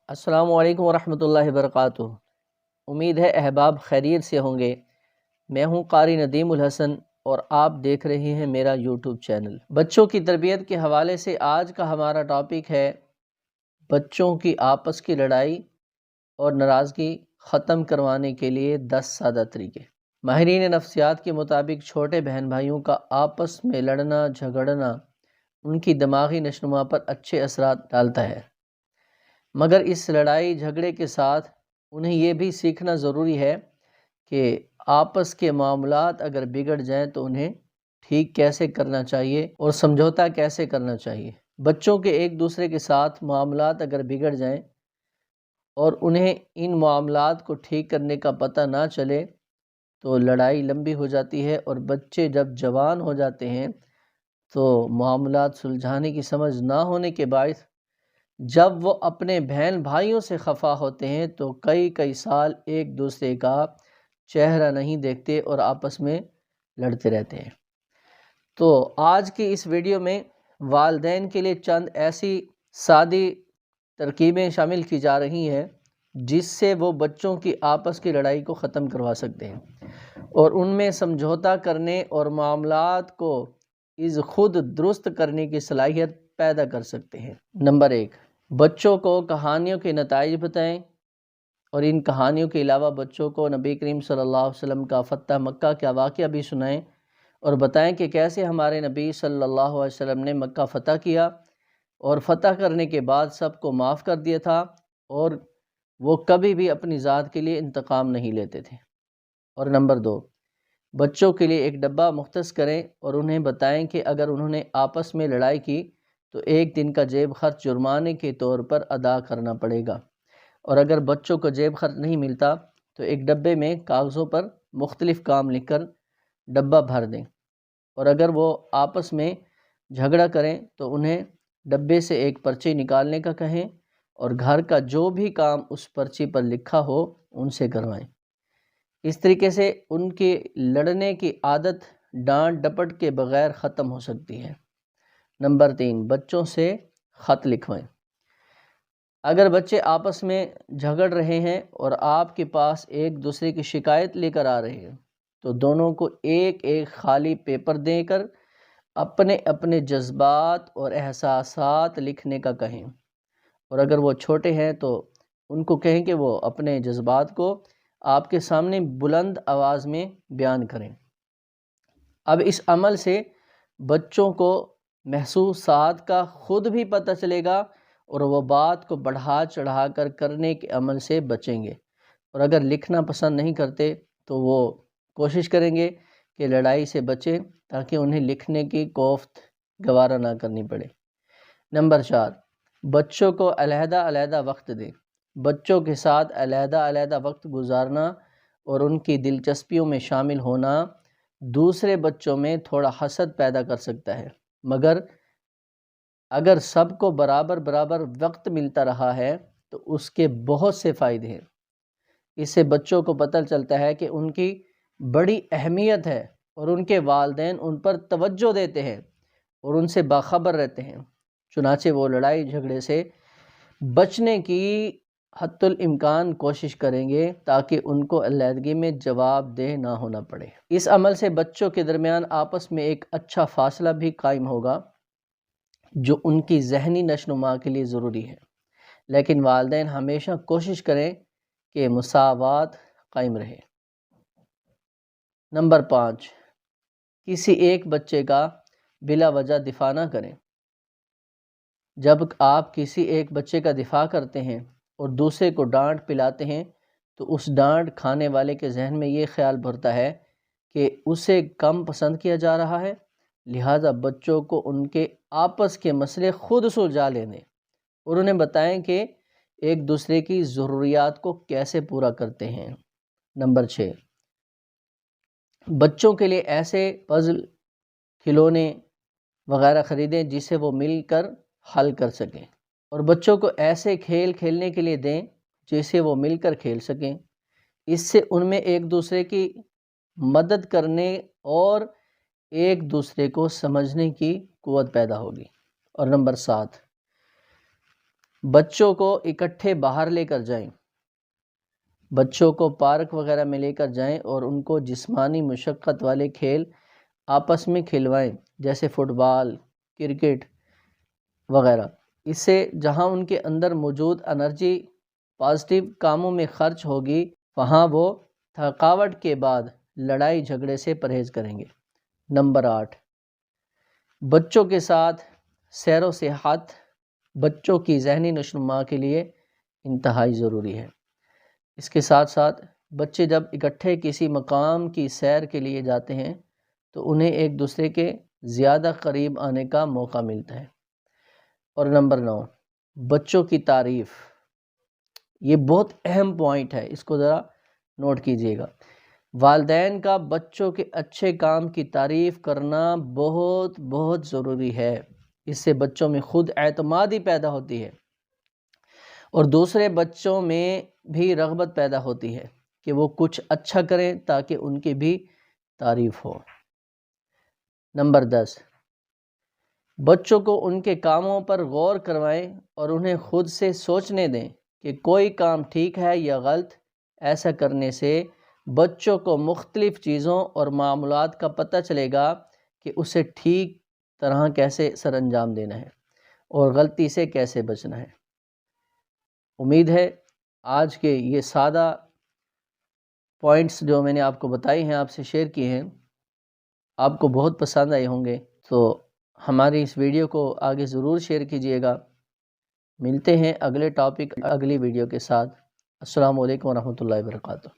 السلام علیکم ورحمۃ اللہ وبرکاتہ۔ امید ہے احباب خیریت سے ہوں گے۔ میں ہوں قاری ندیم الحسن اور آپ دیکھ رہے ہیں میرا یوٹیوب چینل۔ بچوں کی تربیت کے حوالے سے آج کا ہمارا ٹاپک ہے بچوں کی آپس کی لڑائی اور ناراضگی ختم کروانے کے لیے 10 سادہ طریقے۔ ماہرین نفسیات کے مطابق چھوٹے بہن بھائیوں کا آپس میں لڑنا جھگڑنا ان کی دماغی نشوونما پر اچھے اثرات ڈالتا ہے، مگر اس لڑائی جھگڑے کے ساتھ انہیں یہ بھی سیکھنا ضروری ہے کہ آپس کے معاملات اگر بگڑ جائیں تو انہیں ٹھیک کیسے کرنا چاہیے اور سمجھوتا کیسے کرنا چاہیے۔ بچوں کے ایک دوسرے کے ساتھ معاملات اگر بگڑ جائیں اور انہیں ان معاملات کو ٹھیک کرنے کا پتہ نہ چلے تو لڑائی لمبی ہو جاتی ہے، اور بچے جب جوان ہو جاتے ہیں تو معاملات سلجھانے کی سمجھ نہ ہونے کے باعث جب وہ اپنے بہن بھائیوں سے خفا ہوتے ہیں تو کئی سال ایک دوسرے کا چہرہ نہیں دیکھتے اور آپس میں لڑتے رہتے ہیں۔ تو آج کی اس ویڈیو میں والدین کے لیے چند ایسی سادی ترکیبیں شامل کی جا رہی ہیں جس سے وہ بچوں کی آپس کی لڑائی کو ختم کروا سکتے ہیں اور ان میں سمجھوتا کرنے اور معاملات کو از خود درست کرنے کی صلاحیت پیدا کر سکتے ہیں۔ نمبر 1، بچوں کو کہانیوں کے نتائج بتائیں، اور ان کہانیوں کے علاوہ بچوں کو نبی کریم صلی اللہ علیہ وسلم کا فتح مکہ کا واقعہ بھی سنائیں اور بتائیں کہ کیسے ہمارے نبی صلی اللہ علیہ وسلم نے مکہ فتح کیا اور فتح کرنے کے بعد سب کو معاف کر دیا تھا، اور وہ کبھی بھی اپنی ذات کے لیے انتقام نہیں لیتے تھے۔ اور نمبر 2، بچوں کے لیے ایک ڈبہ مختص کریں اور انہیں بتائیں کہ اگر انہوں نے آپس میں لڑائی کی تو ایک دن کا جیب خرچ جرمانے کے طور پر ادا کرنا پڑے گا، اور اگر بچوں کو جیب خرچ نہیں ملتا تو ایک ڈبے میں کاغذوں پر مختلف کام لکھ کر ڈبہ بھر دیں، اور اگر وہ آپس میں جھگڑا کریں تو انہیں ڈبے سے ایک پرچی نکالنے کا کہیں اور گھر کا جو بھی کام اس پرچی پر لکھا ہو ان سے کروائیں۔ اس طریقے سے ان کی لڑنے کی عادت ڈانٹ ڈپٹ کے بغیر ختم ہو سکتی ہے۔ نمبر 3، بچوں سے خط لکھوائیں۔ اگر بچے آپس میں جھگڑ رہے ہیں اور آپ کے پاس ایک دوسرے کی شکایت لے کر آ رہے ہیں تو دونوں کو ایک ایک خالی پیپر دے کر اپنے اپنے جذبات اور احساسات لکھنے کا کہیں، اور اگر وہ چھوٹے ہیں تو ان کو کہیں کہ وہ اپنے جذبات کو آپ کے سامنے بلند آواز میں بیان کریں۔ اب اس عمل سے بچوں کو محسوسات کا خود بھی پتہ چلے گا اور وہ بات کو بڑھا چڑھا کر کرنے کے عمل سے بچیں گے، اور اگر لکھنا پسند نہیں کرتے تو وہ کوشش کریں گے کہ لڑائی سے بچیں تاکہ انہیں لکھنے کی کوفت گوارا نہ کرنی پڑے۔ نمبر 4، بچوں کو علیحدہ علیحدہ وقت دیں۔ بچوں کے ساتھ علیحدہ علیحدہ وقت گزارنا اور ان کی دلچسپیوں میں شامل ہونا دوسرے بچوں میں تھوڑا حسد پیدا کر سکتا ہے، مگر اگر سب کو برابر برابر وقت ملتا رہا ہے تو اس کے بہت سے فائدے ہیں۔ اس سے بچوں کو پتہ چلتا ہے کہ ان کی بڑی اہمیت ہے اور ان کے والدین ان پر توجہ دیتے ہیں اور ان سے باخبر رہتے ہیں، چنانچہ وہ لڑائی جھگڑے سے بچنے کی حتی الامکان کوشش کریں گے تاکہ ان کو علیحدگی میں جواب دہ نہ ہونا پڑے۔ اس عمل سے بچوں کے درمیان آپس میں ایک اچھا فاصلہ بھی قائم ہوگا جو ان کی ذہنی نشوونما کے لیے ضروری ہے، لیکن والدین ہمیشہ کوشش کریں کہ مساوات قائم رہے۔ نمبر 5، کسی ایک بچے کا بلا وجہ دفاع نہ کریں۔ جب آپ کسی ایک بچے کا دفاع کرتے ہیں اور دوسرے کو ڈانٹ پلاتے ہیں تو اس ڈانٹ کھانے والے کے ذہن میں یہ خیال بھرتا ہے کہ اسے کم پسند کیا جا رہا ہے، لہٰذا بچوں کو ان کے آپس کے مسئلے خود سلجھا لینے اور انہیں بتائیں کہ ایک دوسرے کی ضروریات کو کیسے پورا کرتے ہیں۔ نمبر 6، بچوں کے لیے ایسے پزل، کھلونے وغیرہ خریدیں جسے وہ مل کر حل کر سکیں، اور بچوں کو ایسے کھیل کھیلنے کے لیے دیں جسے وہ مل کر کھیل سکیں۔ اس سے ان میں ایک دوسرے کی مدد کرنے اور ایک دوسرے کو سمجھنے کی قوت پیدا ہوگی۔ اور نمبر 7، بچوں کو اکٹھے باہر لے کر جائیں، بچوں کو پارک وغیرہ میں لے کر جائیں اور ان کو جسمانی مشقت والے کھیل آپس میں کھلوائیں، جیسے فٹ بال، کرکٹ وغیرہ۔ اس سے جہاں ان کے اندر موجود انرجی پازیٹیو کاموں میں خرچ ہوگی، وہاں وہ تھکاوٹ کے بعد لڑائی جھگڑے سے پرہیز کریں گے۔ نمبر 8، بچوں کے ساتھ سیر و سیاحت بچوں کی ذہنی نشوونما کے لیے انتہائی ضروری ہے۔ اس کے ساتھ ساتھ بچے جب اکٹھے کسی مقام کی سیر کے لیے جاتے ہیں تو انہیں ایک دوسرے کے زیادہ قریب آنے کا موقع ملتا ہے۔ اور نمبر 9، بچوں کی تعریف، یہ بہت اہم پوائنٹ ہے، اس کو ذرا نوٹ کیجئے گا۔ والدین کا بچوں کے اچھے کام کی تعریف کرنا بہت بہت ضروری ہے۔ اس سے بچوں میں خود اعتمادی پیدا ہوتی ہے اور دوسرے بچوں میں بھی رغبت پیدا ہوتی ہے کہ وہ کچھ اچھا کریں تاکہ ان کی بھی تعریف ہو۔ نمبر 10، بچوں کو ان کے کاموں پر غور کروائیں اور انہیں خود سے سوچنے دیں کہ کوئی کام ٹھیک ہے یا غلط۔ ایسا کرنے سے بچوں کو مختلف چیزوں اور معاملات کا پتہ چلے گا کہ اسے ٹھیک طرح کیسے سر انجام دینا ہے اور غلطی سے کیسے بچنا ہے۔ امید ہے آج کے یہ سادہ پوائنٹس جو میں نے آپ کو بتائی ہیں، آپ سے شیئر کی ہیں، آپ کو بہت پسند آئے ہوں گے۔ تو ہماری اس ویڈیو کو آگے ضرور شیئر کیجئے گا۔ ملتے ہیں اگلے ٹاپک اگلی ویڈیو کے ساتھ۔ السلام علیکم ورحمۃ اللہ وبرکاتہ۔